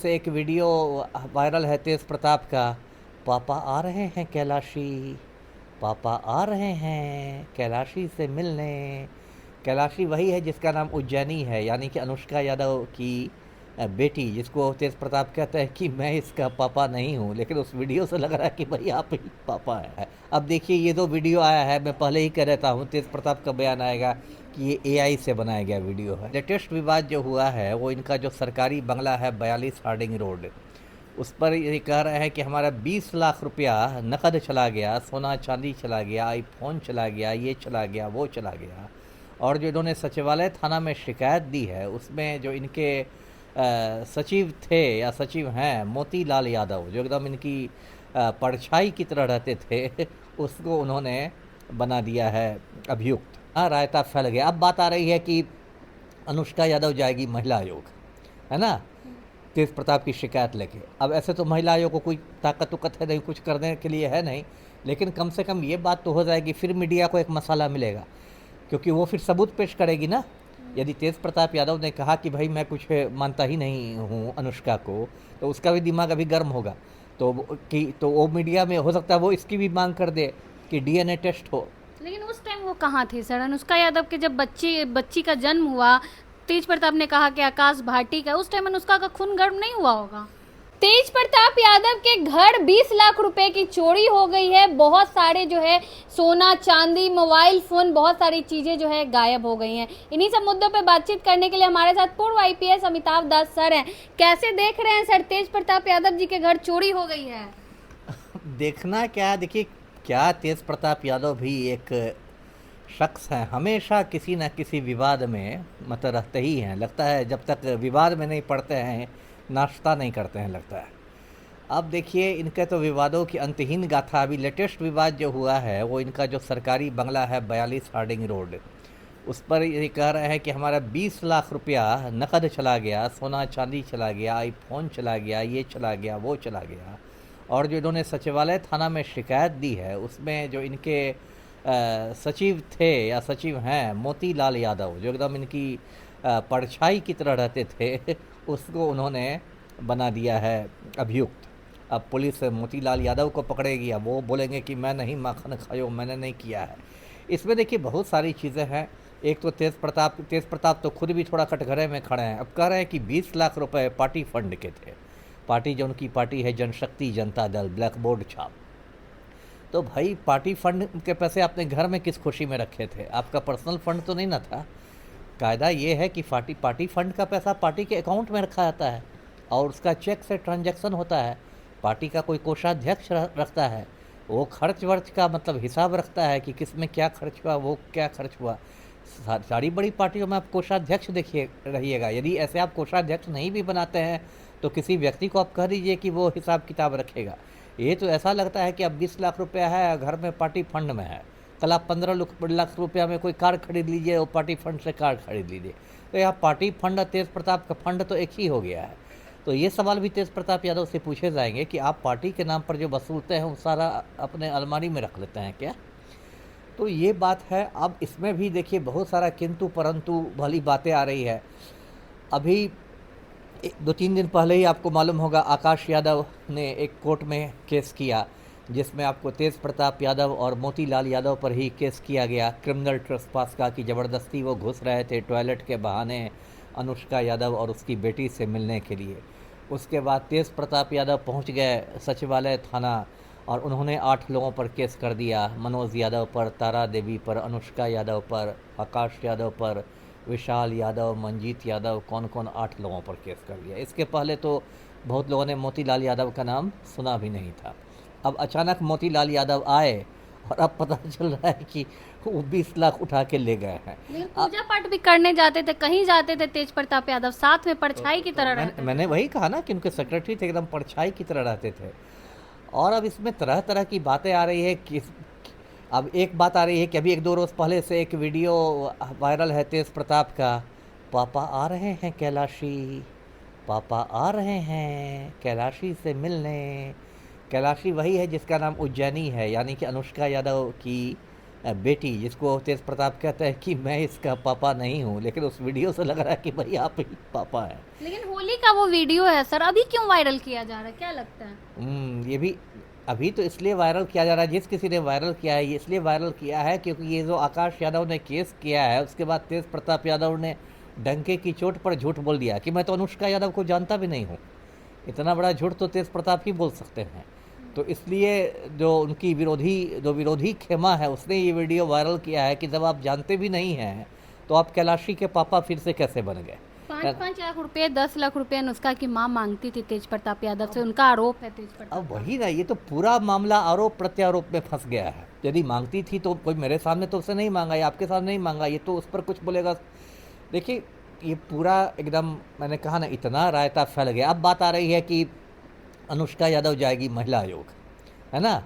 से एक video viral है तेज प्रताप का। पापा आ रहे हैं कैलाशी, पापा आ रहे हैं कैलाशी से मिलने। कैलाशी वही है जिसका नाम उज्जैनी है, यानी कि अनुष्का यादव की बेटी, जिसको तेज प्रताप कहते हैं कि मैं इसका पापा नहीं हूँ, लेकिन उस वीडियो से लग रहा है कि भाई आप ही पापा है। अब देखिए ये जो वीडियो आया है, मैं पहले ही कह रहता हूँ तेज प्रताप का बयान आएगा कि ये एआई से बनाया गया वीडियो है। लेटेस्ट विवाद जो हुआ है वो इनका जो सरकारी बंगला है 42 हार्डिंग रोड, उस पर ये कह रहे हैं कि हमारा 20 लाख रुपया नकद चला गया, सोना चांदी चला गया, आईफोन चला गया, ये चला गया, वो चला गया। और जो इन्होंने सचिवालय थाना में शिकायत दी है, उसमें जो इनके सचिव थे या सचिव हैं मोतीलाल यादव, जो एकदम इनकी परछाई की तरह रहते थे उसको उन्होंने बना दिया है अभियुक्त। हाँ, रायता फैल गया। अब बात आ रही है कि अनुष्का यादव जाएगी महिला आयोग, है ना, तेज प्रताप की शिकायत लेके। अब ऐसे तो महिला आयोग को कोई ताकत उकत है नहीं, कुछ करने के लिए है नहीं, लेकिन कम से कम ये बात तो हो जाएगी, फिर मीडिया को एक मसाला मिलेगा, क्योंकि वो फिर सबूत पेश करेगी ना। यदि तेज प्रताप यादव ने कहा कि भाई मैं कुछ मानता ही नहीं हूँ अनुष्का को, तो उसका भी दिमाग अभी गर्म होगा। तो वो मीडिया में हो सकता है वो इसकी भी मांग कर दे कि डीएनए टेस्ट हो। लेकिन उस टाइम वो कहाँ थे सर? अनुष्का यादव के जब बच्ची का जन्म हुआ, तेज प्रताप ने कहा कि आकाश भाटी का, उस टाइम अनुष्का का खून गर्म नहीं हुआ होगा? तेज प्रताप यादव के घर 20 लाख रुपए की चोरी हो गई है। बहुत सारे जो है सोना चांदी मोबाइल फोन, बहुत सारी चीजें जो है गायब हो गई हैं। इन्हीं सब मुद्दों पे बातचीत करने के लिए हमारे साथ पूर्व आईपीएस अमिताभ दास सर हैं। कैसे देख रहे हैं सर, तेज प्रताप यादव जी के घर चोरी हो गई है? देखना क्या, देखिए क्या, तेज प्रताप यादव भी एक शख्स हैं, हमेशा किसी न किसी विवाद में मतलब रहते ही हैं। लगता है जब तक विवाद में नहीं पड़ते हैं नाश्ता नहीं करते हैं, लगता है। अब देखिए इनके तो विवादों की अंतहीन गाथा। अभी लेटेस्ट विवाद जो हुआ है वो इनका जो सरकारी बंगला है 42 हार्डिंग रोड, उस पर ये कह रहे हैं कि हमारा 20 लाख रुपया नकद चला गया, सोना चांदी चला गया, आईफोन चला गया, ये चला गया, वो चला गया। और जो इन्होंने सचिवालय थाना में शिकायत दी है, उसमें जो इनके सचिव थे या सचिव हैं मोतीलाल यादव, जो एकदम इनकी परछाई की तरह रहते थे उसको उन्होंने बना दिया है अभियुक्त। अब पुलिस मोतीलाल यादव को पकड़ेगी, अब वो बोलेंगे कि मैं नहीं माखन खायो, मैंने नहीं किया है। इसमें देखिए बहुत सारी चीज़ें हैं। एक तो तेज प्रताप तो खुद भी थोड़ा कटघरे में खड़े हैं। अब कह रहे हैं कि 20 लाख रुपए पार्टी फंड के थे। पार्टी जो उनकी पार्टी है जनशक्ति जनता दल, ब्लैक बोर्ड छाप। तो भाई पार्टी फंड के पैसे आपने घर में किस खुशी में रखे थे? आपका पर्सनल फंड तो नहीं ना था। कायदा ये है कि पार्टी फंड का पैसा पार्टी के अकाउंट में रखा जाता है और उसका चेक से ट्रांजैक्शन होता है। पार्टी का कोई कोषाध्यक्ष रखता है, वो खर्च वर्च का मतलब हिसाब रखता है कि किस में क्या खर्च हुआ, वो क्या खर्च हुआ। सारी बड़ी पार्टियों में आप कोषाध्यक्ष देखिए रहिएगा। यदि ऐसे आप कोषाध्यक्ष नहीं भी बनाते हैं तो किसी व्यक्ति को आप कह दीजिए कि वो हिसाब किताब रखेगा। ये तो ऐसा लगता है कि अब 20 लाख रुपया है घर में, पार्टी फंड में है। कल आप 15 लाख रुपया में कोई कार खरीद लीजिए और पार्टी फंड से कार खरीद लीजिए। तो यहाँ पार्टी फंड और तेज प्रताप का फंड तो एक ही हो गया है। तो ये सवाल भी तेज प्रताप यादव से पूछे जाएंगे कि आप पार्टी के नाम पर जो वसूलते हैं वो सारा अपने अलमारी में रख लेते हैं क्या? तो ये बात है। अब इसमें भी देखिए बहुत सारा किंतु परंतु वाली बातें आ रही है। अभी 2-3 दिन पहले ही आपको मालूम होगा आकाश यादव ने एक कोर्ट में केस किया, जिसमें आपको तेज प्रताप यादव और मोतीलाल यादव पर ही केस किया गया क्रिमिनल ट्रेसपास का, कि ज़बरदस्ती वो घुस रहे थे टॉयलेट के बहाने अनुष्का यादव और उसकी बेटी से मिलने के लिए। उसके बाद तेज प्रताप यादव पहुंच गए सचिवालय थाना और उन्होंने 8 लोगों पर केस कर दिया। मनोज यादव पर, तारा देवी पर, अनुष्का यादव पर, आकाश यादव पर, विशाल यादव, मंजीत यादव, कौन कौन 8 लोगों पर केस कर दिया। इसके पहले तो बहुत लोगों ने मोतीलाल यादव का नाम सुना भी नहीं था। अब अचानक मोतीलाल यादव आए और अब पता चल रहा है कि वो 20 लाख उठा के ले गए हैं। लेकिन पूजा पाठ भी करने जाते थे, कहीं जाते थे तेज प्रताप यादव, साथ में परछाई की तरह रहते थे। मैंने वही कहा ना कि उनके सेक्रेटरी थे, एकदम परछाई की तरह रहते थे। और अब इसमें तरह तरह की बातें आ रही है कि अब एक बात आ रही है कि अभी 1-2 रोज़ पहले से एक वीडियो वायरल है तेज प्रताप का। पापा आ रहे हैं कैलाशी, पापा आ रहे हैं कैलाशी से मिलने। कैलाशी वही है जिसका नाम उज्जैनी है, यानी कि अनुष्का यादव की बेटी, जिसको तेज प्रताप कहता है कि मैं इसका पापा नहीं हूँ, लेकिन उस वीडियो से लग रहा है कि भाई आप ही पापा हैं। लेकिन होली का वो वीडियो है सर, अभी क्यों वायरल किया जा रहा है, क्या लगता है? ये भी अभी तो इसलिए वायरल किया जा रहा है, जिस किसी ने वायरल किया है ये इसलिए वायरल किया है क्योंकि ये जो आकाश यादव ने केस किया है, उसके बाद तेज प्रताप यादव ने डंके की चोट पर झूठ बोल दिया कि मैं तो अनुष्का यादव को जानता भी नहीं हूँ। इतना बड़ा झूठ तो तेज प्रताप ही बोल सकते हैं। तो इसलिए जो उनकी विरोधी खेमा है, उसने ये वीडियो वायरल किया है कि जब आप जानते भी नहीं हैं तो आप कैलाशी के पापा फिर से कैसे बन गए। 5-5 लाख रुपए, 10 लाख रुपए अनुष्का की माँ मांगती थी तेज प्रताप यादव से, उनका आरोप है तेज प्रताप। अब वही ना, ये तो पूरा मामला आरोप प्रत्यारोप में फंस गया है। यदि मांगती थी तो कोई मेरे सामने तो उसने नहीं मांगा, या आपके सामने नहीं मांगा, ये तो उस पर कुछ बोलेगा। देखिए ये पूरा एकदम, मैंने कहा ना, इतना रायता फैल गया। अब बात आ रही है कि अनुष्का यादव जाएगी महिला आयोग, है ना,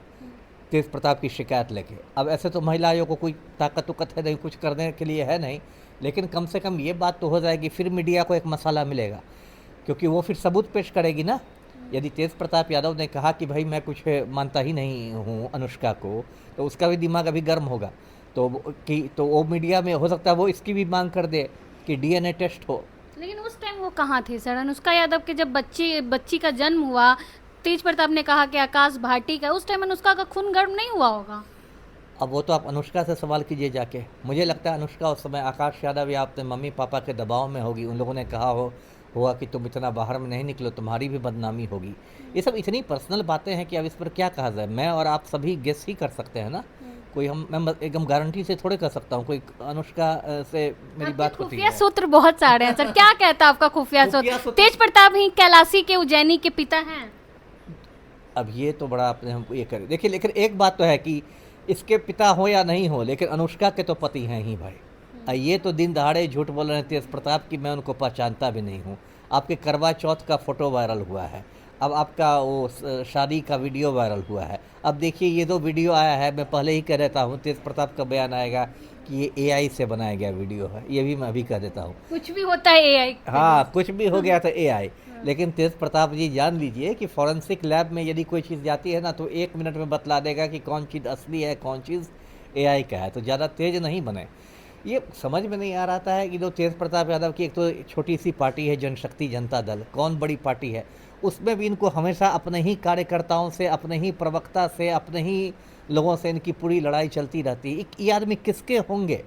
तेज प्रताप की शिकायत लेके। अब ऐसे तो महिला आयोग को कोई ताकत उकत है नहीं, कुछ करने के लिए है नहीं, लेकिन कम से कम ये बात तो हो जाएगी, फिर मीडिया को एक मसाला मिलेगा, क्योंकि वो फिर सबूत पेश करेगी ना। यदि तेज प्रताप यादव ने कहा कि भाई मैं कुछ मानता ही नहीं हूँ अनुष्का को, तो उसका भी दिमाग अभी गर्म होगा। तो वो मीडिया में हो सकता है वो इसकी भी मांग कर दे कि डीएनए टेस्ट हो। लेकिन उस टाइम वो कहाँ थे सर? अनुष्का यादव के जब बच्ची का जन्म हुआ, तेज प्रताप ने कहा कि आकाश भाटी का, उस टाइम अनुष्का का खून गर्म नहीं हुआ होगा? अब वो तो आप अनुष्का से सवाल कीजिए जाके। मुझे लगता है अनुष्का उस समय आकाश यादव या अपने मम्मी पापा के दबाव में होगी। उन लोगों ने कहा होगा कि तुम इतना बाहर में नहीं निकलो, तुम्हारी भी बदनामी होगी। ये सब इतनी पर्सनल बातें हैं कि अब इस पर क्या कहा जाए। मैं और आप सभी गेस ही कर सकते हैं ना। कोई मैं एकदम गारंटी से थोड़े कर सकता हूँ। कोई अनुष्का से मेरी बात होती खुफिया है। सूत्र बहुत सारे हैं सर, क्या कहता है आपका खुफिया सूत्र? तेज प्रताप ही कैलाशी के उज्जैनी के पिता हैं। अब ये तो बड़ा आपने हमको ये करे। देखिए, लेकिन एक बात तो है कि इसके पिता हो या नहीं हो, लेकिन अनुष्का के तो पति हैं ही भाई। ये तो दिन दहाड़े झूठ बोल रहे हैं तेज प्रताप की मैं उनको पहचानता भी नहीं हूँ। आपके करवा चौथ का फोटो वायरल हुआ है, अब आपका वो शादी का वीडियो वायरल हुआ है। अब देखिए ये जो वीडियो आया है, मैं पहले ही कह देता हूँ तेज प्रताप का बयान आएगा कि ये एआई से बनाया गया वीडियो है। ये भी मैं अभी कह देता हूँ, कुछ भी होता है एआई। हाँ, कुछ भी हो गया था एआई। लेकिन तेज प्रताप जी जान लीजिए कि फॉरेंसिक लैब में यदि कोई चीज़ जाती है ना, तो 1 मिनट में बतला देगा कि कौन चीज़ असली है, कौन चीज़ एआई का है। तो ज़्यादा तेज नहीं बने। ये समझ में नहीं आ रहा है कि जो तेज प्रताप यादव की एक तो छोटी सी पार्टी है जनशक्ति जनता दल, कौन बड़ी पार्टी है, उसमें भी इनको हमेशा अपने ही कार्यकर्ताओं से, अपने ही प्रवक्ता से, अपने ही लोगों से इनकी पूरी लड़ाई चलती रहती है। ये आदमी किसके होंगे?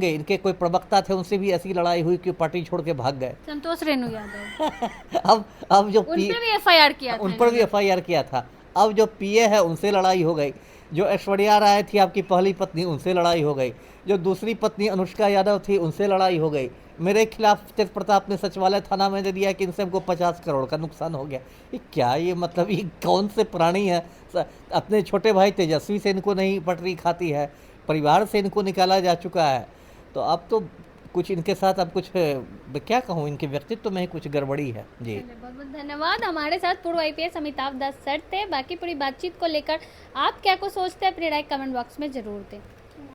इनके कोई प्रवक्ता थे, उनसे भी ऐसी लड़ाई हुई कि पार्टी छोड़ के भाग गए। संतोष रेणु यादव अब जो उन पर भी एफआईआर किया था, उन पर भी एफआईआर किया था। अब जो पीए है उनसे लड़ाई हो गई। जो ऐश्वर्या राय थी आपकी पहली पत्नी, उनसे लड़ाई हो गई। जो दूसरी पत्नी अनुष्का यादव थी, उनसे लड़ाई हो गई। मेरे खिलाफ तेज प्रताप ने सचिवालय थाना में दे दिया कि इनसे हमको 50 करोड़ का नुकसान हो गया। ये क्या, ये मतलब ये कौन से प्राणी है? अपने छोटे भाई तेजस्वी से इनको नहीं पटरी खाती है, परिवार से इनको निकाला जा चुका है। तो अब तो कुछ इनके साथ, अब कुछ क्या कहूँ, इनके व्यक्तित्व में ही कुछ गड़बड़ी है जी। बहुत बहुत धन्यवाद। हमारे साथ पूर्व आईपीएस अमिताभ दास सर थे। बाकी पूरी बातचीत को लेकर आप क्या को सोचते हैं, अपनी राय कमेंट बॉक्स में जरूर दें।